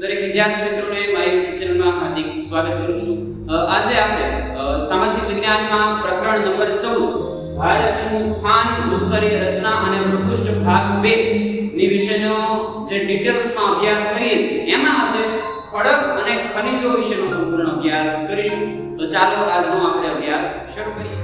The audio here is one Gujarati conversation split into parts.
દરેક વિદ્યાર્થી મિત્રોને મારી YouTube ચેનલમાં હાર્દિક સ્વાગત કરું છું। આજે આપણે સામાજિક વિજ્ઞાનમાં પ્રકરણ નંબર 14 ભારતનું સ્થાન, ભૂસ્તરીય રચના અને ભૂપૃષ્ઠ ભાગ 2 ની વિષયનો જે ડિટેલ્સમાં અભ્યાસ કરીએ છીએ એમાં આજે ખડક અને ખનિજો વિશેનો સંપૂર્ણ અભ્યાસ કરીશું। તો ચાલો આજનો આપણે અભ્યાસ શરૂ કરીએ।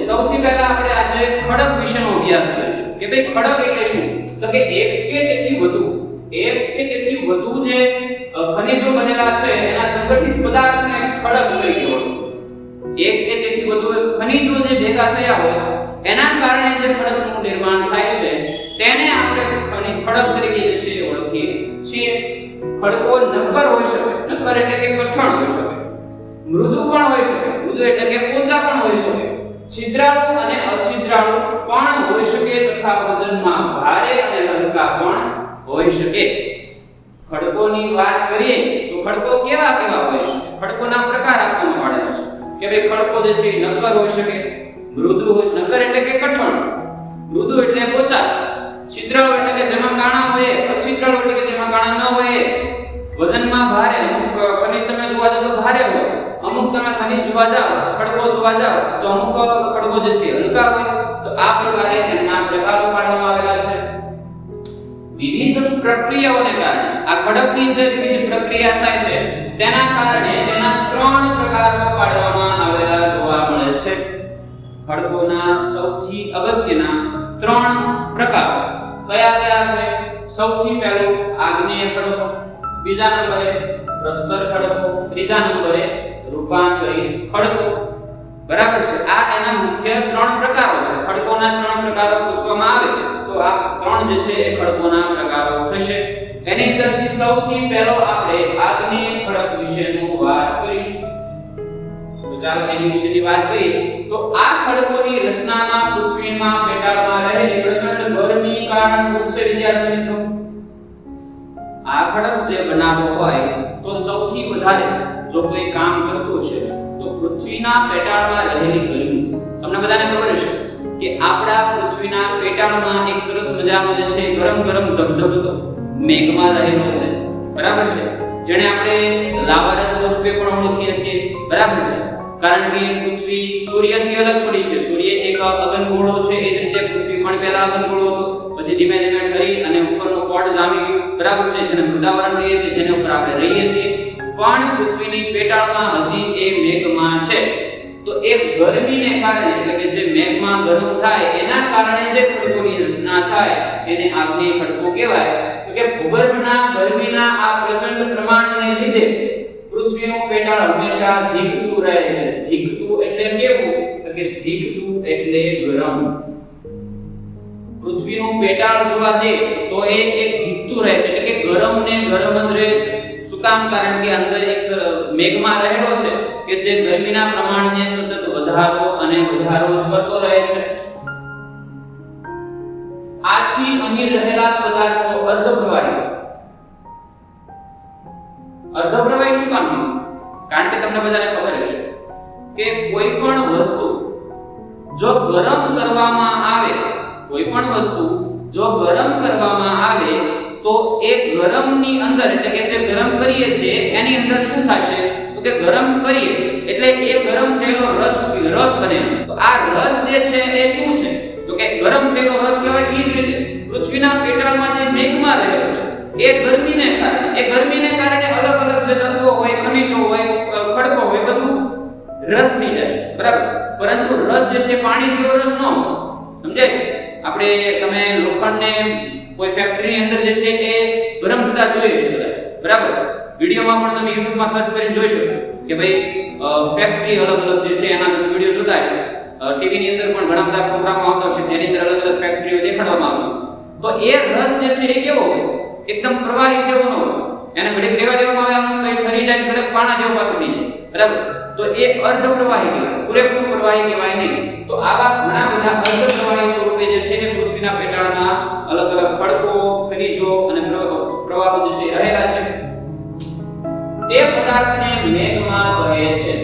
સૌથી પહેલા આપણે આજે ખડક વિશેનો અભ્યાસ કરીશું કે ભાઈ ખડક એટલે શું? તો કે એક કે તેથી વધુ જે ખનિજો બનેલા છે એના સંગઠિત પદાર્થને ખડક લઈ કહેવાય। એક કે તેથી વધુ ખનિજો જે ભેગા થયા હોય એના કારણે જે ખડકનું નિર્માણ થાય છે તેને આપણે ખડક તરીકે જે છે ઓળખીએ છીએ। ખડકો નક્કર હોઈ શકે, નક્કર એટલે કે કઠણ હોઈ શકે, મૃદુ પણ હોઈ શકે, મૃદુ એટલે કે પોચા પણ હોઈ શકે, છિદ્રાળુ અને અછિદ્રાળુ પણ હોઈ શકે તથા વજનમાં ભારે અને હલકા પણ હોઈ શકે। ખડકોની વાત કરીએ તો ખડકો કેવા હોઈ શકે? ખડકોના પ્રકાર આપવામાં આવેલા છે કે ભાઈ ખડકો જે છે નક્કર હોઈ શકે, મૃદુ હોય, નક્કર એટલે કે કઠણ, મૃદુ એટલે પોચા, છિદ્રાળુ એટલે કે જેમાં કાણા હોય, અછિદ્રાળુ એટલે કે જેમાં કાણા ન હોય, વજનમાં ભારે, અમુક ખનિજ તમે જોવા જાવ તો ભારે હોય, અમુક તમે ખનિજ જોવા જાવ, ખડકો જોવા જાવ તો અમુક ખડકો જે છે હલકા હોય। તો આ પ્રકારે એના પ્રકારો પાડવામાં આવેલા છે। વિવિધ પ્રક્રિયાઓને કારણે આ ખડકની જે વિવિધ પ્રક્રિયા થાય છે તેના કારણે તેના 3 પ્રકારો પાડવામાં આવેલા જોવા મળે છે। ખડકોના સૌથી અગત્યના 3 પ્રકારો કયા છે? સૌથી પહેલું આગ્નેય ખડકો, બીજા નંબરે પ્રસ્તર ખડકો, ત્રીજા નંબરે રૂપાંતરિત ખડકો। બરાબર છે? આ એના મુખ્ય 3 પ્રકારો છે। ખડકોના 3 પ્રકારો પૂછવામાં આવે તો આ 3 જે છે એ ખડકોના પ્રકારો થશે। એની અંદરથી સૌથી પહેલો આપણે આગ્નેય ખડક વિશેનું વાત કરીશું। તો ચાલો એની વિશેની વાત કરીએ તો આ ખડકોની રચનામાં પૃથ્વીમાં પેટાળમાં રહેલી પ્રચંડ ગરમી કારણભૂત છે। વિદ્યાર્થી મિત્રો, આ ખડક જે બનાવવો હોય તો સૌથી વધારે જો કોઈ કામ કરતું છે તો પૃથ્વીના પેટાળમાં રહેલી ગરમી, તમને બધાને ખબર હશે કે આપણા પૃથ્વીના પેટાળમાં એક સરસ મજાનો જે છે ગરમ ધબધબતો મેઘમાં રહેલો છે। બરાબર છે? જેને આપણે લાવારસ સ્વરૂપે પણ ઓળખીએ છીએ। બરાબર છે? કારણ કે પૃથ્વી સૂર્યથી અલગ પડી છે। સૂર્ય એક અગનગોળો છે, એ જ રીતે પૃથ્વી પણ પહેલા અગનગોળો હતો, પછી ધીમે ધીમે ઠરી અને ઉપરનો પડ જામી ગયો। બરાબર છે? જેને મૃદાવરણ કહીએ છીએ, જેને ઉપર આપણે રહીએ છીએ, પણ પૃથ્વીની પેટાળમાં હજી એ મેઘમાં છે। તો એ ગરમીને કારણે એટલે કે જે મેઘમાં ગરમ થાય એના કારણે જે ખડકોની રચના થાય એને આગ્નેય ખડકો કહેવાય। તો કે ભૂગર્ભના ગરમીના આ પ્રચંડ પ્રમાણને લીધે પૃથ્વીનું પેટાળ હંમેશા ધીકતું રહે છે। ધીકતું એટલે કેવું? તો કે ધીકતું એટલે ગરમ। પૃથ્વીનું પેટાળ જોવા જઈએ તો એ એક ધીકતું રહે છે, એટલે કે ગરમ ને ગરમ જ રહે છે। શું કામ? કારણ કે અંદર એક મેઘમાં રહેલો છે કે જે ગરમીના પ્રમાણને સતત વધારો જ કરતો રહે છે। આથી અહીં રહેલા પદાર્થો અર્ધપ્રવાહી શું કામ? કારણ કે તમને બધાને ખબર હશે કે કોઈ પણ વસ્તુ જો ગરમ કરવામાં આવે તો એ ગરમની અંદર એટલે કે જે ગરમ કરીએ છીએ એની અંદર શું થશે? તો કે ગરમ કરીએ એટલે એ ગરમ થયેલો રસ બને। તો આ રસ જે છે એ શું છે? તો કે ગરમ થયેલો રસ કહેવાય। એ જ રીતે પૃથ્વીના પેટાળમાં જે મેઘમાં રહેલો છે એ ગરમીને કારણે અલગ જે તત્વો હોય, ખનિજો હોય, ખડકો હોય, બધું રસ થઈ જાય છે। બરાબર? પરંતુ રસ જે છે પાણી જેવો રસ ન હોય। સમજાય છે? તમે લોખંડને કોઈ ફેક્ટરીની અંદર જે છે એ ગરમ થતા જોઈ શકો છો। બરાબર? વિડિયોમાં પણ તમે YouTube માં સર્ચ કરીને જોઈ શકો કે ભાઈ ફેક્ટરી અલગ જે છે એના તમે વિડિયો જોતા હશો। ટીવી ની અંદર પણ ઘણા બધા પ્રોગ્રામો આવતા છે જેની અંદર અલગ ફેક્ટરીઓ દેખાડવામાં આવે તો એ રસ જે છે એ કેવો હોય? એકદમ પ્રવાહી જેવો ન હોય। એને ઘડીક રહેવા દેવામાં આવે, આમ કઈ ફરી જાય, ઘડીક પાણા જેવો પાછો થઈ જાય। બરાબર? તો એ અર્ધ પ્રવાહી કહેવાય, પૂરેપૂરું પ્રવાહી કહેવાય નહીં। તો આવા ઘણા બધા અર્ધ પ્રવાહી સ્વરૂપે જે છે એ પૃથ્વીના પેટાળમાં અલગ ખડકો, ખનિજો અને પ્રવાહો જે છે રહેલા છે। તે પદાર્થને મેઘમાં કહે છે।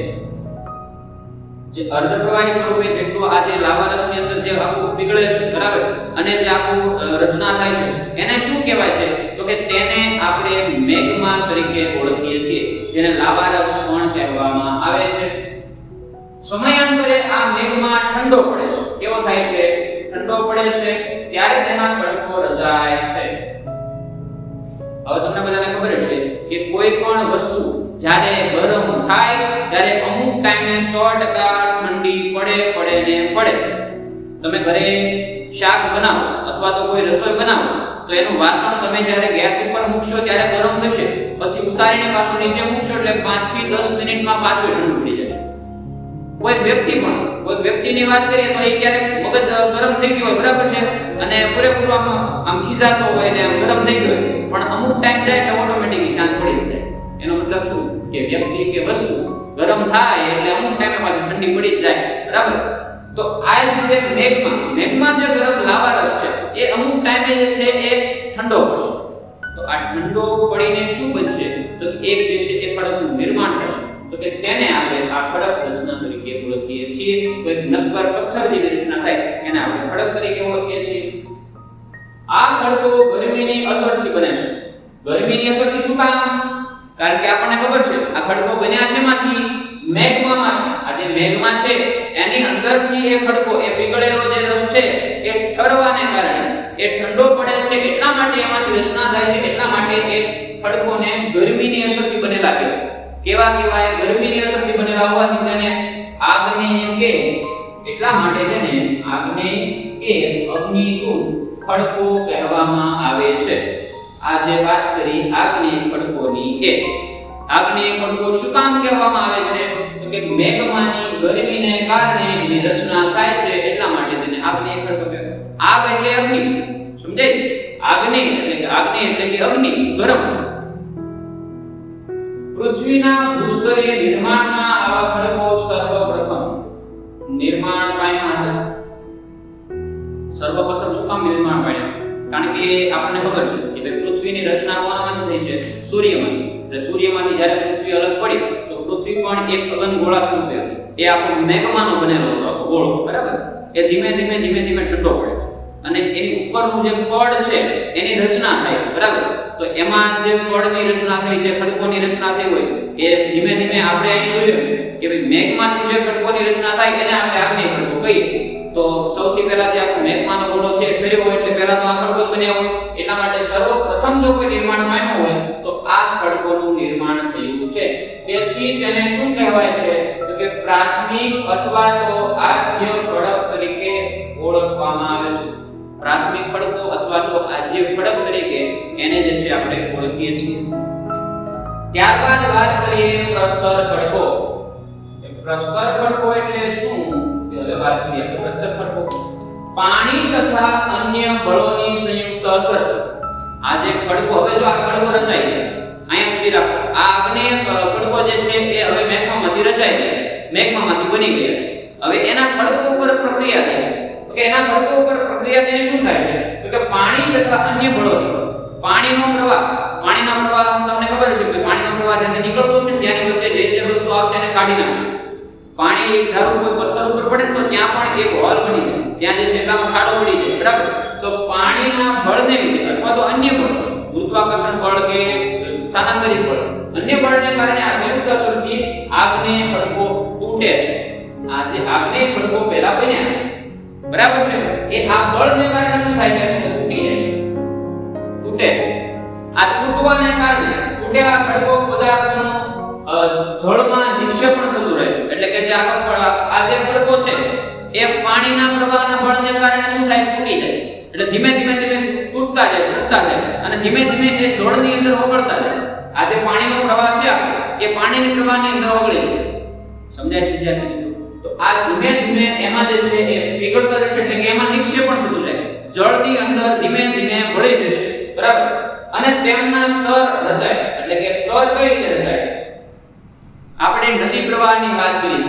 જે અર્ધપ્રવાહી સ્વરૂપે જેટલું આ જે લાવારસની અંદર જે આખું પીગળે છે બરાબર અને જે આખું રચના થાય છે એને શું કહેવાય છે તો કે તેને આપણે મેગ્મા તરીકે ઓળખીએ છીએ જેને લાવારસ પણ કહેવામાં આવે છે સમયાંતરે આ મેગ્મા ઠંડો પડે છે કેવો થાય છે ઠંડો પડે છે ત્યારે તેના ખડકો રચાય છે હવે તમને બધાને ખબર છે કે કોઈ પણ વસ્તુ જ્યારે ગરમ થાય ત્યારે અમુક ટાઈમે 100% ઠંડી પડે તમે ઘરે શાક બનાવો અથવા તો કોઈ રસોઈ બનાવો તો એનું વાસણ તમે જ્યારે ગેસ ઉપર મૂકશો ત્યારે ગરમ થશે પછી ઉતારીને પાછું નીચે મૂકશો એટલે 5 થી 10 મિનિટમાં પાછું ઠંડુ પડી જશે કોઈ વ્યક્તિની વાત કરીએ તો એ ક્યારેક મગજ ગરમ થઈ ગયો હોય બરાબર છે અને પૂરેપૂરો આમ ખીજાતો હોય ને ગરમ થઈ ગયો પણ અમુક ટાઈમ જાય એટલે ઓટોમેટિકલી શાંત પડી જાય એનો મતલબ શું કે વ્યક્તિ કે વસ્તુ ગરમ થાય એટલે અમુક ટાઈમે પાછી ઠંડી પડી જાય બરાબર તો આ રીતે મેગ્મા જે ગરમ લાવારસ છે એ અમુક ટાઈમે જે છે એ ઠંડો પડશે તો આ ઠંડો પડીને શું બનશે તો એક જે છે એ ખડકનું નિર્માણ થશે તો કે તેને આપણે આ ખડક રચના તરીકે ઓળખીએ છીએ કોઈ નક્કર પથ્થર જેવી રચના થાય એને આપણે ખડક તરીકે ઓળખીએ છીએ આ ખડકો ગરમીની અસરથી બને છે ગરમીની અસરથી શું કામ કારણ કે આપણને ખબર છે આ ખડકો બન્યા શેમાંથી મેગ્મામાંથી આ જે મેગ્મા છે એની અંદરથી એ ખડકો એ પીગળેલો જે રસ છે એ ઠરવાને કારણે એ ઠંડો પડે છે એટલા માટે એમાંથી રચના થાય છે એટલા માટે એ ખડકોને ગરમીની અસરથી બનેલા કેવા ગરમીની અસરથી બનેલા હોવાથી તેને આગ્નેય કે એટલા માટે તેને આગ્નેય કે અગ્નિકૃત ખડકો કહેવામાં આવે છે આ જે વાત કરી આગ્નેય ખડકોની એ આગ્નેય ખડકો શું કામ કહેવામાં આવે છે તો કે મેગ્માની ગરમીને કારણે એની રચના થાય છે એટલા માટે તેને આગ્નેય ખડકો કહેવાય આગ એટલે અગ્નિ સમજાય આગ્નેય એટલે કે અગ્નિ ગરમ પૃથ્વીના ભૂસ્તરીય નિર્માણમાં આવા ખડકો સર્વપ્રથમ નિર્માણ પામ્યા હતા સર્વપ્રથમ શું કામ નિર્માણ પામ્યા કારણ કે આપણને ખબર છે કે પૃથ્વીની રચના કોનામાંથી થઈ છે સૂર્યમાંથી એટલે સૂર્યમાંથી જ્યારે પૃથ્વી અલગ પડી તો પૃથ્વી પણ એક અગન ગોળા સ્વરૂપે હતી એ આપણો મેગ્માનો બનેલો હતો આખો ગોળો બરાબર એ ધીમે ધીમે ઠંડો પડે છે અને એની ઉપરનું જે પડ છે એની રચના થાય છે બરાબર તો એમાં જે પડની રચના થઈ છે ખડકોની રચના થઈ હોય એ ધીમે ધીમે આપણે અહીં જોયું કે ભાઈ મેગ્માથી જે ખડકોની રચના થાય એને આપણે આગ્નેય ખડકો કહીએ તો સૌથી પહેલા જે આપણો મેગ્માનો ગોળો છે એ ઠર્યો હોય એટલે પહેલા તો આ ખડકો બન્યા હોય એટલા માટે સર્વપ્રથમ જો કોઈ નિર્માણ પામ્યું હોય તો આ ખડકોનું નિર્માણ થયું છે તેથી તેને શું કહેવાય છે તો કે પ્રાથમિક અથવા તો આદ્ય ખડક તરીકે ઓળખવામાં આવે છે પ્રાથમિક ખડકો અથવા તો આદ્ય ખડક તરીકે એને જે છે આપણે ઓળખીએ છીએ ત્યારબાદ વાત કરીએ પ્રસ્તર ખડકો પ્રસ્તર ખડકો એટલે શું હવે વાત કરીએ પ્રસ્તર ખડકો પાણી તથા અન્ય બળોની સંયુક્ત અસર આ જે ખડકો હવે જો આ ખડકો રચાઈ ગયો અહીંયા સુધી રાખો આ આગ્નેય ખડકો જે છે એ હવે મેગ્મામાંથી રચાઈ ગયો મેગ્મામાંથી બની ગયા છે હવે એના ખડકો ઉપર પ્રક્રિયા થાય છે કે એના ખડકો ઉપર પ્રક્રિયા થઈને શું થાય છે તો કે પાણી તથા અન્ય બળોની પાણીનો પ્રવાહ તમને ખબર છે કે પાણીનો પ્રવાહ જ્યારે નીકળતો છે ત્યાંની વચ્ચે જે વસ્તુ આવશે એને કાઢી નાખશે પાણી ધારો કોઈ પથ્થર ઉપર પડે તો ત્યાં પણ એક હોલ બની જાય ત્યાં જે છે એટલામાં ખાડો પડી જાય બરાબર તો પાણીના બળને લીધે અથવા તો અન્ય બળ ગુરુત્વાકર્ષણ બળ કે સ્થાનાંતરિત બળ અન્ય બળને કારણે આ સંયુક્ત અસરથી આગ્નેય ખડકો તૂટે છે આ જે આગ્નેય ખડકો પહેલા બન્યા બરાબર છે એ આ બળને કારણે શું થાય છે તૂટી જાય છે તૂટે છે આ તૂટવાને કારણે તૂટેલા ખડકો પદાર્થોનો જળમાં નિક્ષેપણ થતું રહે છે એટલે કે જે આ જે ખડકો છે એ પાણીના પ્રવાહના બળને કારણે શું થાય તૂટી જાય એટલે ધીમે ધીમે તૂટતા જાય અને ધીમે ધીમે એ જળની અંદર ઓગળતા જાય આ જે પાણીનો પ્રવાહ છે એ પાણીના પ્રવાહની અંદર ઓગળે છે સમજાય છે વિદ્યાર્થી તો આ ધીમે ધીમે એમાં જે છે એ પીગળતા રહેશે એટલે કે એમાં નિક્ષેપણ થતું રહે જળની અંદર ધીમે ધીમે ભળી જશે બરાબર અને તેમના સ્તર રચાય એટલે કે સ્તર કઈ રીતે રચાય આપણે નદી પ્રવાહની વાત કરી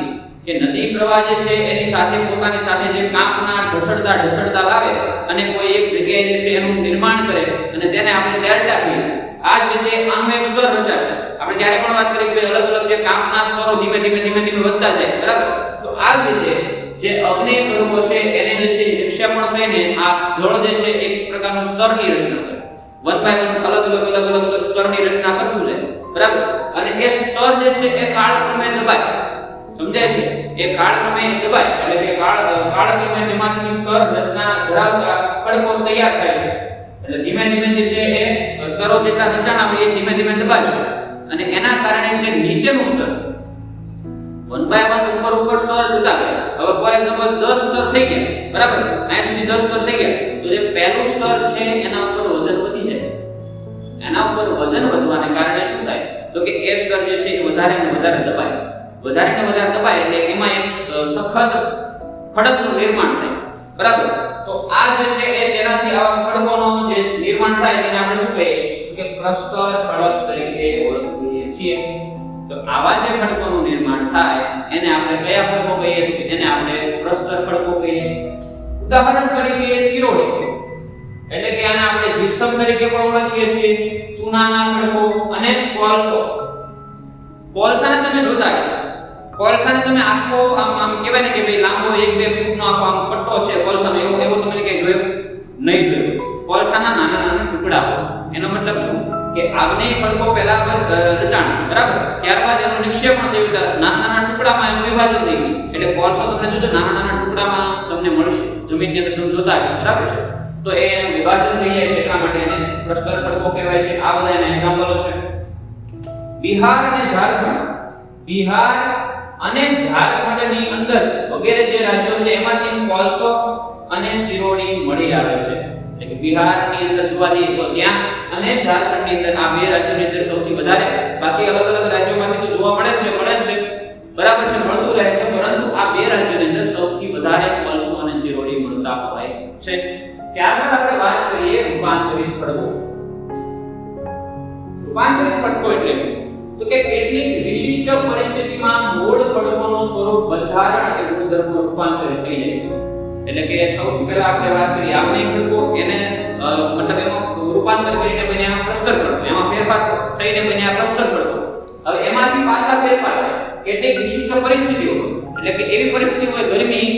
કે નદી પ્રવાહ જે છે એની સાથે પોતાની સાથે જે કાંપના ઢસડતા લાવે અને કોઈ એક જગ્યાએ જે છે એનું નિર્માણ કરે અને તેને આપણે ડેલ્ટા કહીએ આ જ રીતે આનું એક સ્તર રચાશે આપણે જ્યારે પણ વાત કરી કે અલગ અલગ જે કાંપના સ્તરો ધીમે ધીમે વધતા જાય બરાબર તો આ રીતે જે અગ્નેય ખડકો છે એને જે છે નિક્ષેપણ થઈને આ જળ જે છે એક પ્રકારનું સ્તરની રચના કરે. વન બાય વન અલગ સ્તરની રચના કરતું જાય, બરાબર. અને એ સ્તર જે છે એ કાળક્રમે દબાય, સમજાય છે? એ કાળક્રમે દબાય એટલે કે કાળક્રમે તેમાંથી સ્તર રચના ધરાવતા ખડકો તૈયાર થાય છે. એટલે ધીમે ધીમે જે છે એ સ્તરો જેટલા રચાણા હોય એ ધીમે ધીમે દબાશે અને એના કારણે જે નીચેનું સ્તર વન બાય વન ઉપર સ્તર જતા ગયા. હવે ફોર એક્ઝામ્પલ 10 સ્તર થઈ ગયા, બરાબર. અહીંયા સુધી 10 સ્તર થઈ ગયા તો જે પહેલું સ્તર છે એના ઉપર વજન વધી જાય. એના ઉપર વજન વધવાને કારણે શું થાય તો કે એ સ્તર જે છે એ વધારે ને વધારે દબાય. વધારે ને વધારે દબાય એટલે એમાં એક સખત ખડકનું નિર્માણ થાય, બરાબર. તો આ જે છે એ તેનાથી આવા ખડકોનો જે નિર્માણ થાય તેને આપણે શું કહીએ કે પ્રસ્તર ખડક તરીકે ઓળખીએ છીએ. તો આવા જે ખડકોનું નિર્માણ થાય એને આપણે કયા ખડકો કહીએ તો એને આપણે પ્રસ્તર ખડકો કહીએ. ઉદાહરણ તરીકે ચિરોડી એટલે કે આને આપણે જીપ્સમ તરીકે પણ ઓળખીએ છીએ, ચૂનાના ખડકો અને કોલસો. કોલસાને તમે જોતા છો, કોલસાને તમે આખો આમ કહેવાય ને કે ભાઈ લાંબો 1-2 ફૂટનો આખો આમ પટ્ટો છે કોલસાનો, એવો તમે કે જોયો નહીં જોયો. કોલસાના નાના નાના ટુકડા. એનો મતલબ શું કે આગ્નેય ખડકો પહેલા રચાણ, બરાબર. ત્યારબાદ એનું નિક્ષેપણ થયું, નાના નાના ટુકડામાં એનું વિભાજન થઈ ગયું. એટલે કોલસો તમને જોજો નાના નાના ટુકડામાં તમને મળશે, જમીનની અંદર તમે જોતા હશો, બરાબર છે. તો એ એનું વિભાજન થઈ જાય છે એટલા માટે એને પ્રસ્તર ખડકો કહેવાય છે. આ બધા એના એક્ઝામ્પલો છે. બિહાર અને ઝારખંડ, બિહાર અને ઝારખંડની અંદર વગેરે જે રાજ્યો છે એમાંથી કોલસો અને ચિરોડી મળી આવે છે. એટલે કે બિહારની અંદર જોવા જઈએ તો ત્યાં અને ઝારખંડની અંદર આ બે રાજ્યોની અંદર સૌથી વધારે, બાકી અલગ અલગ રાજ્યોમાંથી તો જોવા મળે છે, બરાબર છે, મળતું રહે છે, પરંતુ આ બે રાજ્યોની અંદર સૌથી વધારે કોલસો અને ચિરોડી મળતા હોય છે. ત્યારબાદ આપણે વાત કરીએ રૂપાંતરિત ખડકો. રૂપાંતરિત ખડકો એટલે શું તો કે કેટલીક વિશિષ્ટ પરિસ્થિતિમાં મૂળ ખડકોનું સ્વરૂપ, બંધારણ અને ગુણધર્મો રૂપાંતરિત થઈ જાય છે. એટલે કે સૌથી પહેલા આપણે વાત કરીએ આગ્નેય ખડકો, એને મતલબ એમાં રૂપાંતર કરીને બન્યા પ્રસ્તર ખડકો, એમાં ફેરફાર થઈને બન્યા પ્રસ્તર ખડકો. હવે એમાંથી પાછા ફેરફાર થાય કેટલીક વિશિષ્ટ પરિસ્થિતિઓ, એટલે કે એવી પરિસ્થિતિ હોય ગરમી,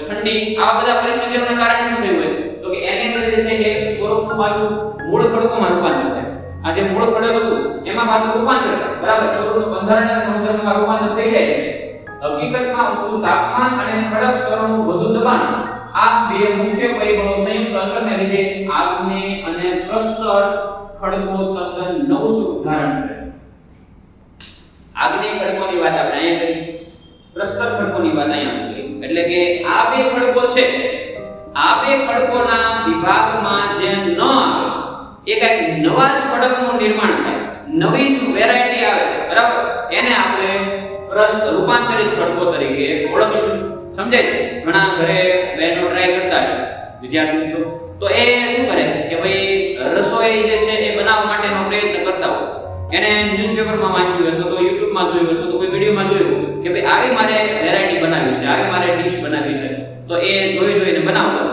ઠંડી, આવા બધા પરિસ્થિતિઓના કારણે શું થયું હોય તો કે એની અંદર જે છે એ સ્વરૂપનું પાછું મૂળ ખડકોમાં રૂપાંતર થાય. આ જે મૂળ ખડક હતું એમાં પાછું રૂપાંતર થાય, બરાબર. સ્વરૂપનું બંધારણ અને ગુણધર્મમાં રૂપાંતર થઈ જાય છે. હકીકતમાં ઊંચું તાપમાન અને ખડક સ્તરોનું વધુ દબાણ, આ બે મુખ્ય પરિબળો સંયુક્ત અસરને લીધે આગ્નેય અને પ્રસ્તર ખડકો તદ્દન નવું સ્વરૂપ ધારણ કરે. આગ્નેય ખડકોની વાત આપણે અહીંયા કરી, પ્રસ્તર ખડકોની વાત અહીંયા કરી. એટલે કે આ બે ખડકો છે, આ બે ખડકોના વિભાગમાં જે ન આવે એ કઈક નવા જ ખડકનું નિર્માણ થાય, નવી જ વેરાયટી આવે, બરાબર. એને આપણે રૂપાંતરિત ખડકો તરીકે ઓળખશું. સમજાય છે? ઘણા ઘરે બહેનો ટ્રાય કરતા છે, વિદ્યાર્થી મિત્રો, તો એ શું કરે કે ભાઈ રસોઈ જે છે એ બનાવવા માટેનો પ્રયત્ન કરતા હોય. એને ન્યૂઝપેપરમાં વાંચ્યું અથવા તો યુટ્યુબમાં જોયું અથવા તો કોઈ વિડિયોમાં જોયું કે ભાઈ આવી મારે વેરાયટી બનાવવી છે, આવી મારે ડીશ બનાવવી છે, તો એ જોઈને બનાવતો.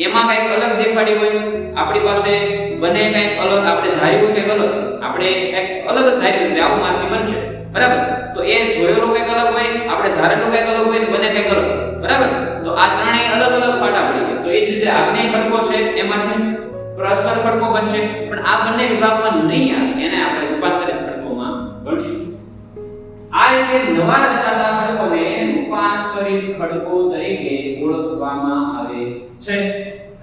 એમાં કંઈક અલગ દેખાડી હોય, આપણી પાસે બને કંઈક અલગ, આપણે ધાર્યું કંઈક અલગ, આપણે કંઈક અલગ જ ધાર્યું કે આવું મારથી બનશે, બરાબર. તો એ જોયેલું કંઈક અલગ હોય, આપણે ધારેલું કંઈક અલગ હોય, બને કંઈક અલગ, બરાબર. તો આ ત્રણેય અલગ અલગ પાટા પડી ગયા. તો એ જ રીતે આગ્નેય ખડકો છે એમાંથી પ્રસ્તર ખડકો બનશે, પણ આ બંને વિભાગમાં નહીં આવે, એને આપણે રૂપાંતરિત ખડકોમાં ગણશું. આ રીતે નવા રચાતા ખડકોને રૂપાંતરિત ખડકો તરીકે ઓળખવામાં આવે છે.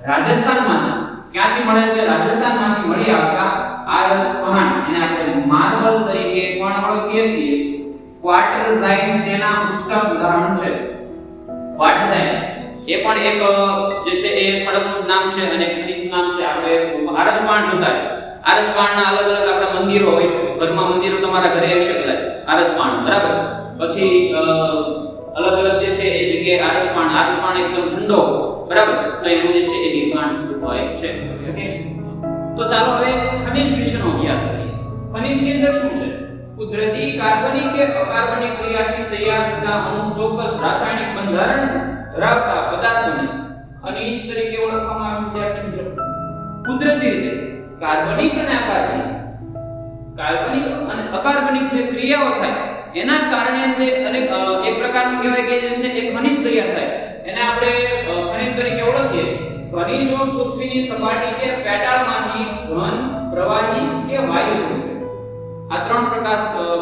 રાજસ્થાનમાં ક્યાંથી મળે છે? રાજસ્થાનમાંથી મળી આવતા આરસ પહાણ, એને આપણે માર્બલ તરીકે પણ ઓળખીએ છીએ. ક્વાર્ટરઝાઇટ તેના ઉત્તમ ઉદાહરણ છે. ક્વાર્ટરઝાઇટ એ પણ એક જે છે એ ખડકનું નામ છે અને ખનિજનું નામ છે. આપણે આરસ પહાણ જોતા છે. આરસ પહાણના અલગ અલગ આપણા મંદિરો હોય છે, ઘરમાં મંદિરો તમારા ઘરે હશે કદાચ આરસ પહાણ, બરાબર. પછી અલગ અલગ જે છે એ જગ્યાએ આરસ પહાણ એકદમ ઠંડો, બરાબર, તો એનું જે છે એ નિર્માણ થતું હોય છે. ઓકે, તો ચાલો હવે ખનિજ વિશેનો અભ્યાસ કરીએ. ખનિજની અંદર શું છે? કુદરતી કાર્બનિક કે અકાર્બનિક ક્રિયાથી તૈયાર થતા અમુક ચોક્કસ રાસાયણિક બંધારણ ધરાવતા પદાર્થોને ખનિજ તરીકે ઓળખવામાં આવે છે. વિદ્યાર્થી મિત્રો, કુદરતી રીતે કાર્બનિક અને અકાર્બનિક જે ક્રિયાઓ થાય એના કારણે છે એક પ્રકારનું કહેવાય કે જે છે એક ખનિજ તૈયાર થાય, એને આપણે ખનિજ તરીકે ઓળખીએ. ખનિજો પૃથ્વીની સપાટી કે પેટાળમાંથી ઘન, પ્રવાહી કે વાયુ સ્વરૂપે, આ ત્રણ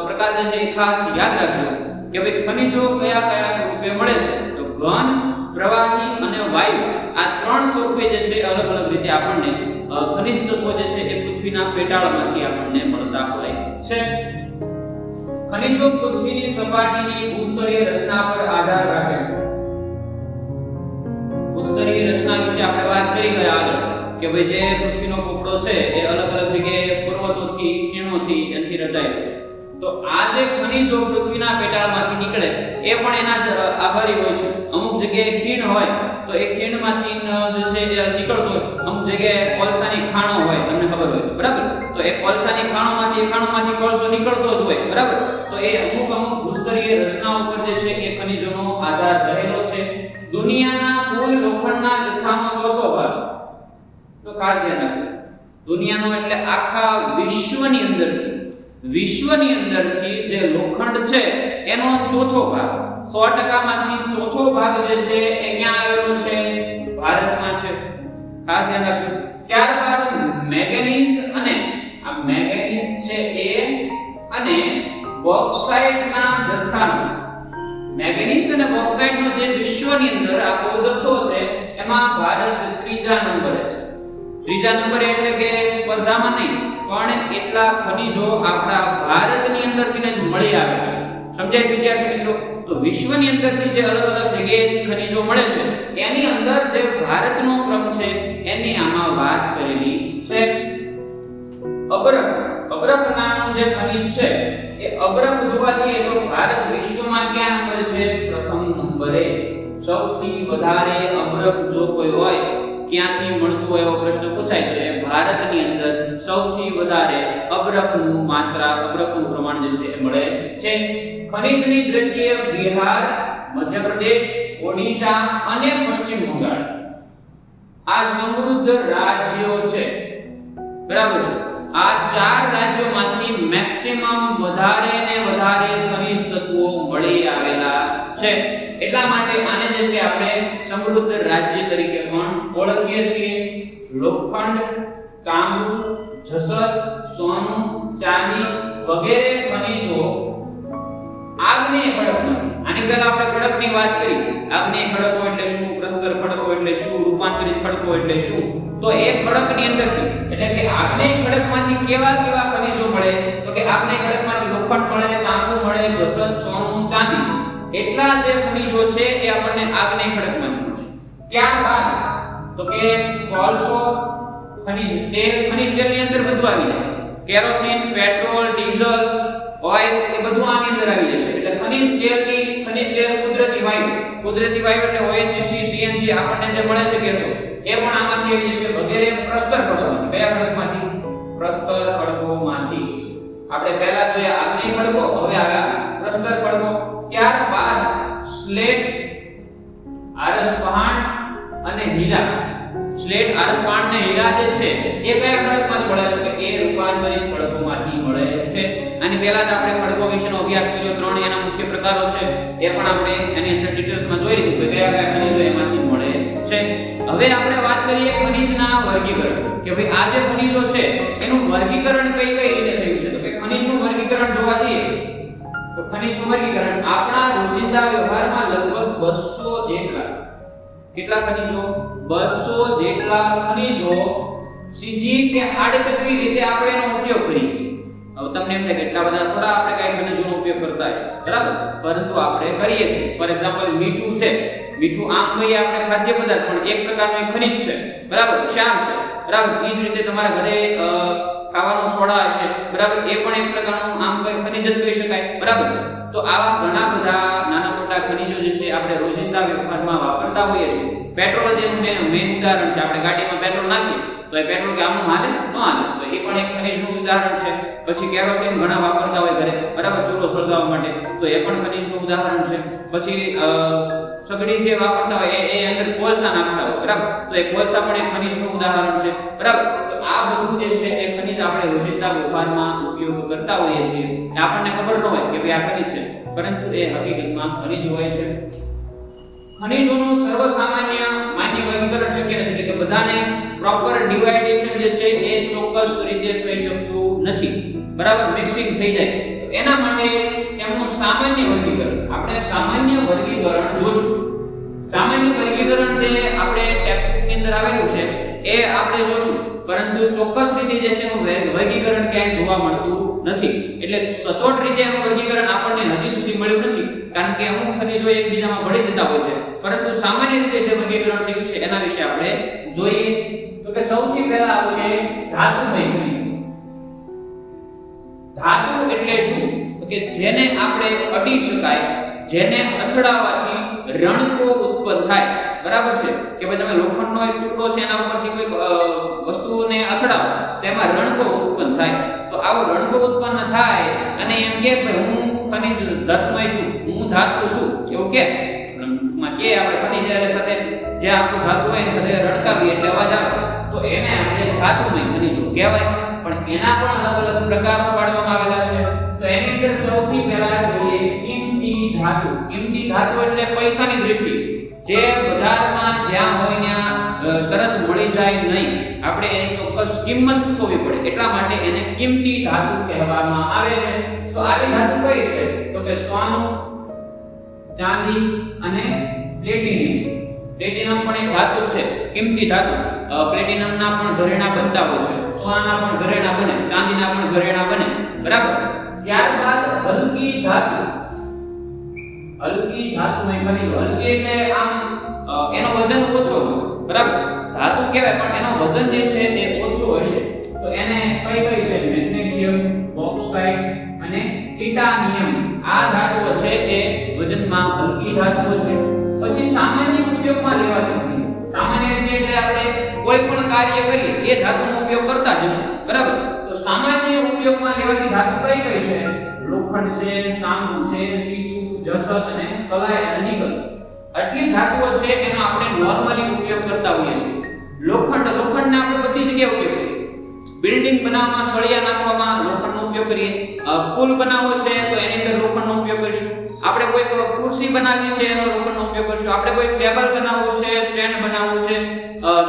પ્રકાર જે છે એ ખાસ યાદ રાખજો કે ભાઈ ખનિજો કયા કયા સ્વરૂપે મળે છે. તો ઘન, પ્રવાહી અને વાયુ, આ ત્રણ સ્વરૂપે જે છે અલગ અલગ રીતે આપણને ખનિજ તત્વો જે છે એ પૃથ્વીના પેટાળમાંથી આપણને મળતા હોય છે. ખનિજો પૃથ્વીની સપાટીની ભૂસ્તરીય રચના પર આધાર રાખે છે. ભૂસ્તરીય રચના વિશે આપણે વાત કરી ગયા આગળ કે ભાઈ જે પૃથ્વીનો પોપડો છે એ અલગ અલગ જગ્યાએ પર્વતોથી, ખીણોથી એનાથી રચાયેલો છે. તો આ જે ખનિજો પૃથ્વીના પેટાળમાંથી નીકળે એ પણ એના જ આભારી હોય છે. અમુક જગ્યાએ ખીણ હોય તો એ ખીણમાંથી જે છે એ નીકળતો હોય, અમુક જગ્યાએ કોલસાની ખાણો હોય, તમને ખબર હોય બરાબર, તો એ કોલસાની ખાણોમાંથી કોલસો નીકળતો જ હોય બરાબર. તો એ અમુક ભૂસ્તરીય રચનાઓ પર જે છે એ ખનિજોનો આધાર રહેલો છે. દુનિયાના કુલ લોખંડના જથ્થાનો ચોથો ભાગ, તો ખાસ ધ્યાન રાખજો, દુનિયાનો એટલે આખા વિશ્વની અંદરથી જે લોખંડ છે એનો ચોથો ભાગ, 100% માંથી ચોથો ભાગ જે છે એ ક્યાં આવેલો છે? ભારતમાં છે. ખાસ ધ્યાન રાખજો. ત્યારબાદ મેંગેનીઝ અને આ મેંગેનીઝ છે એ અને બોક્સાઇટના જથ્થાનો, મેંગેનીઝ અને બોક્સાઇટનો જે વિશ્વની અંદર આખો જથ્થો છે એમાં ભારત ત્રીજા નંબરે છે. ત્રીજા નંબરે એટલે કે સ્પર્ધામાં નહીં પણ એટલા ખનિજો આપણા ભારતની અંદરથી જ મળી આવે છે. સમજાય વિદ્યાર્થી મિત્રો? તો વિશ્વની અંદરથી જે અલગ અલગ જગ્યાએથી ખનિજો મળે છે એની અંદર જે ભારતનો ક્રમ છે એની આમાં વાત કરેલી છે. અબરખ નામનું જે ખનિજ છે એ અબરખ જોવા જઈએ તો ભારત વિશ્વમાં ક્યાં નંબર છે? પ્રથમ નંબરે. સૌથી વધારે અબરખ જો કોઈ હોય ક્યાંથી મળતું હોય એવો પ્રશ્ન પૂછાય તો એ ભારતની અંદર સૌથી વધારે અબરખનું પ્રમાણ જે છે એ મળે છે. ખનિજની દ્રષ્ટિએ બિહાર, મધ્યપ્રદેશ, ઓડિશા અને પશ્ચિમ બંગાળ આ સમૃદ્ધ રાજ્યો છે બરાબર છે. આ ચાર રાજ્યોમાંથી મેક્સિમમ વધારે ને વધારે ખનિજ તત્વો મળી આવેલા છે. એટલા માટે આને જે છે આપણે સમૃદ્ધ રાજ્ય તરીકે પણ ઓળખીએ છીએ. લોખંડ, તાંબુ, જસત, સોનું, ચાંદી વગેરે ખનિજો આગ્નેય ખડકમાંથી, આની પહેલા આપણે ખડકની વાત કરી. આગ્નેય ખડકો એટલે શું? પ્રસ્તર ખડકો એટલે શું? રૂપાંતરિત ખડકો એટલે શું? તો એ ખડકની અંદરથી એટલે કે આગ્નેય ખડકમાંથી કેવા ખનિજો મળે? તો કે આગ્નેય ખડકમાંથી લોખંડ મળે, તાંબુ મળે, જસત, સોનું, ચાંદી, એટલા જે ખનિજો છે એ આપણને આગ્નેય ખડકમાંથી મળશે. ત્યારબાદ તો કે કોલસો, ખનિજ તેલની અંદર બધું આવી જાય. કેરોસીન, પેટ્રોલ, ડીઝલ, ઓઇલ એ બધું આની અંદર આવી જશે. એટલે ખનિજ તેલ કુદરતી વાયુ એટલે ONGC, CNG આપણને જે મળે છે ગેસો એ પણ આમાંથી આવી જશે. વગેરે પ્રસ્તર ખડકોમાંથી. કયા ખડકમાંથી? પ્રસ્તર ખડકોમાંથી. આપણે પહેલા જોયા આગ્નેય ખડકો, હવે આવ્યા પ્રસ્તર ખડકો. ત્યારબાદ સ્લેટ, આરસ પહાણ અને હીરા. સ્લેટ, આરસ પહાણ અને હીરા જે છે એ કયા ખડકમાંથી મળે? તો કે એ રૂપાંતરિત ખડકોમાંથી મળે છે. આની પહેલા જ આપણે ખડકો વિશેનો અભ્યાસ કર્યો. 3 એના મુખ્ય પ્રકારો છે એ પણ આપણે એની અંદર ડિટેલ્સમાં જોઈ લીધું કે કયા ખનિજો એમાંથી મળે છે. હવે આપણે વાત કરીએ ખનિજના વર્ગીકરણ કે ભાઈ આ જે ખનિજો છે એનું વર્ગીકરણ કઈ રીતે થયું છે? તો કે ખનિજનું વર્ગીકરણ જોવા જઈએ તો ખનિજનું વર્ગીકરણ આપણા રોજિંદા વ્યવહારમાં લગભગ 200 જેટલા, કેટલા ખનિજો? 200 જેટલા ખનિજો સીધી કે આડકતરી રીતે આપણે એનો ઉપયોગ કરીએ છીએ. હવે તમને એમ થાય કે એટલા બધા થોડા આપણે કઈ ખનિજોનો ઉપયોગ કરતા હશું બરાબર, પરંતુ આપણે કરીએ છીએ. ફોર એક્ઝામ્પલ મીઠું છે. મીઠું આમ કહીએ આપણે ખાદ્ય પદાર્થ પણ એક પ્રકારનું એક ખનિજ છે બરાબર, ક્ષાર છે બરાબર. એ જ રીતે તમારા ઘરે ખાવાનું સોડા હશે બરાબર, એ પણ એક પ્રકારનું આમ કોઈ ખનિજ જ કહી શકાય બરાબર. તો આવા ઘણા બધા નાના મોટા ખનિજો જે છે આપણે રોજિંદા વ્યવહારમાં વાપરતા હોઈએ છીએ. પેટ્રોલ જ એનું મેઇન ઉદાહરણ છે. આપણે ગાડીમાં પેટ્રોલ નાખીએ તો એ પેટ્રોલ કે આમનું હાલે ન હાલે, તો એ પણ એક ખનિજનું ઉદાહરણ છે. પછી કેરોસીન ઘણા વાપરતા હોય ઘરે બરાબર, ચૂલો સળગાવવા માટે, તો એ પણ ખનિજનું ઉદાહરણ છે. પછી સગડી જે વાપરતા હોય એ અંદર કોલસા નાખતા હોય બરાબર, તો એ કોલસા પણ એક ખનિજનું ઉદાહરણ છે બરાબર. તો આ બધું જે છે એ ખનિજ ખનિજ આપણે રોજિંદા વ્યવહારમાં ઉપયોગ કરતા હોઈએ છીએ એ આપણને ખબર ન હોય કે ભાઈ આ ખનિજ છે, પરંતુ એ હકીકતમાં ખનિજ હોય છે. ખનિજોનું સર્વસામાન્ય માન્ય વર્ગીકરણ શક્ય નથી, એટલે કે બધાને પ્રોપર ડિવાઇડેશન જે છે એ ચોક્કસ રીતે થઈ શકતું નથી, બરાબર, મિક્સિંગ થઈ જાય. એના માટે એમનું સામાન્ય વર્ગીકરણ, આપણે સામાન્ય વર્ગીકરણ જોશું. સામાન્ય વર્ગીકરણ જે આપણે ટેક્સ્ટબુક ની અંદર આવેલું છે એ આપણે જોશું, પરંતુ ચોક્કસ રીતે જે છે એનું વર્ગીકરણ ક્યાંય જોવા મળતું નથી. એટલે સચોટ રીતે એનું વર્ગીકરણ આપણને હજી સુધી મળ્યું નથી, કારણ કે અમુક ખનિજો એકબીજામાં ભળી જતા હોય છે, પરંતુ સામાન્ય રીતે જે વર્ગીકરણ થયું છે એના વિશે આપણે જોઈએ. તો કે સૌથી પહેલા આવશે ધાતુમય ખનિજ. ધાતુ એટલે શું? તો કે જેને આપણે અડી શકાય, જેને અથડાવાથી રણકો ઉત્પન્ન થાય, બરાબર છે, કે ભાઈ તમે લોખંડનો એક ટુકડો છે એના ઉપરથી કોઈ વસ્તુને અથડાવો તેમાં રણકો ઉત્પન્ન થાય. તો આવો રણકો ઉત્પન્ન થાય અને એમ કે ભાઈ હું ખનિજ ધાતુમય છું, હું ધાતુ છું, એવું કે માં કે આપણે ખનિજ સાથે જે આપણું ધાતુ હોય એની સાથે રણકાવીએ એટલે અવાજ આવે, તો એને આપણે ધાતુમય ખનિજો કહેવાય. પણ એના પણ અલગ અલગ પ્રકારો પાડવામાં આવેલા છે. તો એની અંદર સૌથી પહેલા જોઈએ કિંમતી ધાતુ. કિંમતી ધાતુ એટલે પૈસાની દૃષ્ટિ, જે બજારમાં જ્યાં હોય ત્યાં તરત મળી જાય નહીં, આપણે એની ચોક્કસ કિંમત ચૂકવવી પડે, એટલા માટે એને કિંમતી ધાતુ કહેવામાં આવે છે. તો આવી ધાતુ કઈ છે? તો કે સોનું, ચાંદી અને પ્લેટિનમ. પ્લેટિનમ પણ એક ધાતુ છે, કિંમતી ધાતુ. પ્લેટિનમના પણ ઘરેણા બનતા હોય છે, સોનાના પણ ઘરેણા બને, ચાંદીના પણ ઘરેણા બને, બરાબર. ત્યારબાદ હલકી ધાતુ. હલકી ધાતુમય ખનિજો. હલકી એટલે આમ એનો વજન ઓછો હોય, બરાબર, ધાતુ કહેવાય પણ એનો વજન જે છે એ ઓછો હશે, તો એને કઈ છે? મેગ્નેશિયમ, બોક્સાઇટ અને ટિટાનિયમ. આ ધાતુઓ છે એ વજનમાં હલકી ધાતુઓ છે. પછી સામાન્ય ઉપયોગમાં લેવાતી ખનિજો. સામાન્ય રીતે એટલે આપણે કોઈ પણ કાર્ય કરીએ એ ધાતુનો ઉપયોગ કરતા જશું, બરાબર. તો સામાન્ય ઉપયોગમાં લેવાતી ધાતુ કઈ કઈ છે? લોખંડ છે, તાંબુ છે, શીશુ, જસત અને કલાય અને નિકલ. આટલી ધાતુઓ છે એનો આપણે નોર્મલી ઉપયોગ કરતા હોઈએ છીએ. લોખંડને આપણે બધી જગ્યાએ ઉપયોગ કરીએ. બિલ્ડિંગ બનાવવામાં, સળિયા નાખવામાં લોખંડનો ઉપયોગ કરીએ. પુલ બનાવવો છે તો એની અંદર લોખંડનો ઉપયોગ કરીશું. આપણે કોઈ ખુરશી બનાવવી છે એનો લોખંડનો ઉપયોગ કરીશું. આપણે કોઈ ટેબલ બનાવવું છે, સ્ટેન્ડ બનાવવું છે,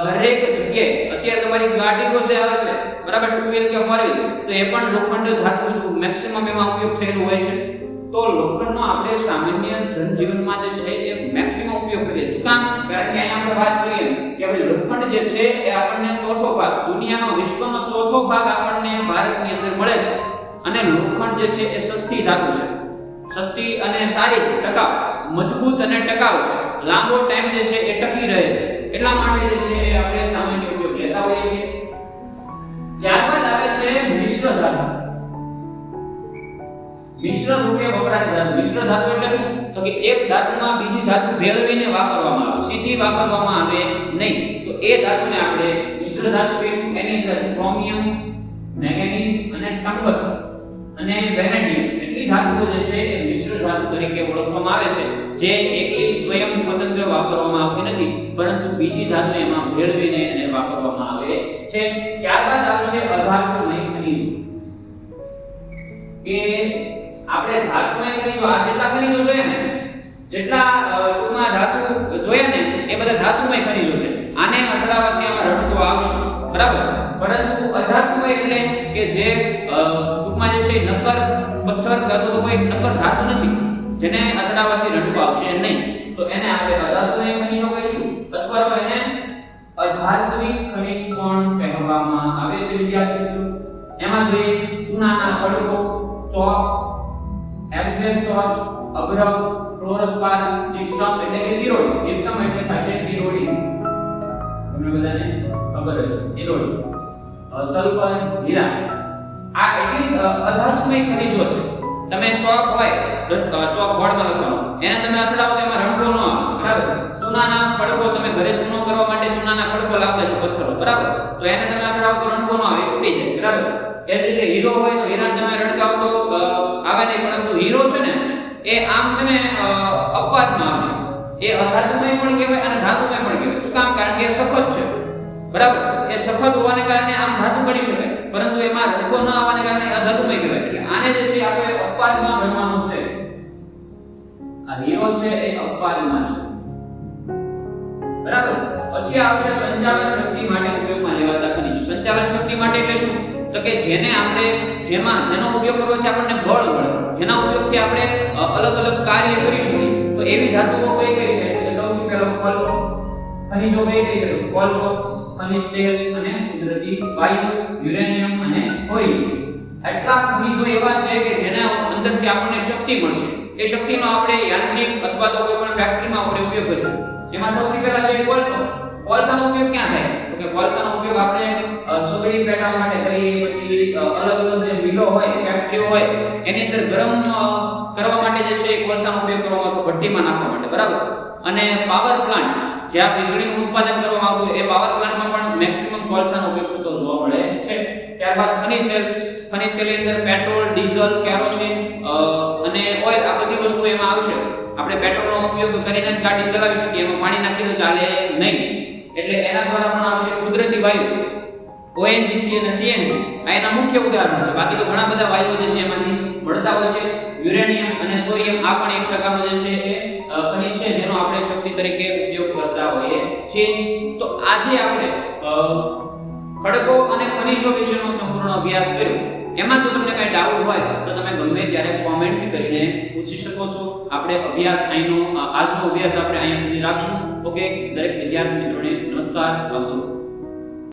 દરેક જગ્યાએ અત્યારે તમારી ગાડીઓ જે આવે છે, બરાબર, ટુ વ્હીલ કે ફોર વ્હીલ, તો એ પણ લોખંડ ધાતુ જ મેક્સિમમ એમાં ઉપયોગ થયેલો હોય છે. તો લોખંડનો આપણે સામાન્ય જનજીવનમાં જે છે એ મેક્સિમમ ઉપયોગ કરીએ. શું કામ? કારણ કે અહીંયા આપણે વાત કરીએ કે ભાઈ લોખંડ જે છે એ આપણને ચોથો ભાગ, દુનિયાનો વિશ્વનો ચોથો ભાગ આપણને ભારતની અંદર મળે છે. અને લોખંડ જે છે એ સસ્તી ધાતુ છે, સસ્તી અને સારી છે, ટકાઉ, મજબૂત અને ટકાઉ છે, લાંબો ટાઈમ જે છે એ ટકી રહે છે, એટલા માટે જે છે એ આપણે સામાન્ય ઉપયોગ લેતા હોઈએ છીએ. ત્યારબાદ આવે છે મિશ્ર ધાતુ. મિશ્ર રૂપે વપરાતી ધાતુ. મિશ્ર ધાતુ એટલે શું? તો કે એક ધાતુમાં બીજી ધાતુ ભેળવીને વાપરવામાં આવે, સીધી વાપરવામાં આવે નહીં, તો એ ધાતુને આપણે મિશ્ર ધાતુ કહીશું. એની અંદર ક્રોમિયમ, મેંગેનીઝ અને ટંગસ્ટન અને વેનેડિયમ એટલી ધાતુઓ જે છે એ મિશ્ર ધાતુ તરીકે ઓળખવામાં આવે છે, જે એકલી સ્વયં સ્વતંત્ર વાપરવામાં આવતી નથી, પરંતુ બીજી ધાતુ એમાં ભેળવીને એને વાપરવામાં આવે છે. ત્યારબાદ આવશે અધાતુમય ખનિજો. કે આપણે ધાતુમય ખનિજો, આ જેટલા ખનિજો જોઈએ ને, જેટલા ટૂંકમાં ધાતુ જોયા ને એ બધા ધાતુમય ખનિજો છે. આને અથડાવાથી આમાં રણકો આવશે, બરાબર. પરંતુ અધાતુમય એટલે કે જે ટૂંકમાં જે છે નક્કર પથ્થર અથવા તો કોઈ નક્કર ધાતુ નથી, જેને અથડાવાથી રણકો આવશે નહીં, તો એને આપણે અધાતુમય ખનિજો કહીશું, અથવા તો એને અધાત્મિક ખનિજ પણ કહેવામાં આવે છે. વિદ્યાર્થી મિત્રો, એમાં જોઈએ ચૂનાના ખડકો, ચોક, એસ્બેસ્ટોસ, અભ્રક, ફ્લોરોસ્પાર, જીપ્સમ એટલે કે જીરોડી. જીપ્સમ એટલે થશે જીરોડી, તમને બધાને ખબર હશે, જીરોડી, સલ્ફર, હીરા. આ એટલી અધાતુમય ખનિજો છે. તમે ચોક હોય, ચોક બોર્ડમાં લખવાનો, એને તમે અથડાવો તો એમાં રણકો ન આવે, બરાબર. ચૂનાના ખડકો, તમે ઘરે ચૂનો કરવા માટે ચૂનાના ખડકો લાવતા છો, પથ્થરો, બરાબર, તો એને તમે અથડાવો તો રણકો ન આવે, તૂટી જાય, બરાબર. એ જ રીતે હીરો હોય તો હીરાને તમે રણકાવો તો આવે નહીં, પરંતુ હીરો છે ને એ આમ છે ને અપવાદમાં આવશે. એ અધાતુમય પણ કહેવાય અને ધાતુમય પણ કહેવાય. શું કામ? કારણ કે એ સખત છે, બરાબર. એ સખત હોવાને કારણે આમ ધાતુ ગણી શકાય, પરંતુ એમાં રડકો ન આવવાને કારણે અધાતુમય કહેવાય. એટલે આને જે છે આપણે અપવાદમાં ગણવાનું છે. આ હીરો છે એ અપવાદમાં છે, બરાબર. પછી આવશે સંચાલન શક્તિ માટે ઉપયોગમાં લેવાતા ખનિજો. સંચાલન શક્તિ માટે એટલે શું? તો કે જેને આપણે જેનો ઉપયોગ કરવાથી આપણને બળ મળે, જેના ઉપયોગથી આપણે અલગ અલગ કાર્ય કરી શકીએ, તો એવી ધાતુઓ કઈ કઈ છે? તો સૌથી પહેલો કોલસો. ખનિજો કઈ કઈ છે? કોલસો, ખનિજ તેલ અને કુદરતી વાયુ, યુરેનિયમ અને થોરિયમ. આટલા ખનિજો એવા છે કે જેના અંદરથી આપણને શક્તિ મળશે. એ શક્તિનો આપણે યાંત્રિક અથવા તો કોઈ પણ ફેક્ટરીમાં આપણે ઉપયોગ કરીશું. એમાં સૌથી પહેલા જે કોલસો, કોલસાનો ઉપયોગ ક્યાં થાય? તો કે કોલસાનો ઉપયોગ આપણે સગડી પેટાવા માટે કરીએ, પછી અલગ અલગ જે મિલો હોય, ફેક્ટરીઓ હોય, એની અંદર ગરમ કરવા માટે જે છે કોલસાનો ઉપયોગ કરવામાં અથવા ભઠ્ઠીમાં નાખવા માટે, બરાબર. અને પાવર પ્લાન્ટ, જ્યાં વીજળીનું ઉત્પાદન કરવામાં આવતું હોય, એ પાવર પ્લાન્ટમાં પણ મેક્સિમમ કોલસાનો ઉપયોગ થતો જોવા મળે છે. ત્યારબાદ ખનિજ તેલ. ખનિજ તેલની અંદર પેટ્રોલ, ડીઝલ, કેરોસીન અને ઓઇલ, આ બધી વસ્તુ એમાં આવશે. આપણે પેટ્રોલનો ઉપયોગ કરીને જ ગાડી ચલાવી શકીએ, એમાં પાણી નાખી તો ચાલે નહીં, એટલે એના દ્વારા પણ આવશે. કુદરતી વાયુ, ONGC અને CNG, આ એના મુખ્ય ઉદાહરણો છે. બાકી તો ઘણા બધા વાયુઓ જે છે એમાંથી મળતા હોય છે. યુરેનિયમ અને થોરિયમ, આ પણ એક પ્રકારનો જે છે એ ખનિજ છે જેનો આપણે શક્તિ તરીકે ઉપયોગ કરતા હોઈએ છીએ. તો આજે આપણે ખડકો અને ખનિજો વિશેનો સંપૂર્ણ અભ્યાસ કર્યો. એમાં જો તમને કઈ ડાઉટ હોય તો તમે ગમે ત્યારે કોમેન્ટ કરીને પૂછી શકો છો. આપણે અભ્યાસ આજનો અભ્યાસ આપણે અહીંયા સુધી રાખશું. ઓકે, દરેક વિદ્યાર્થી મિત્રોને નમસ્કાર, આવજો.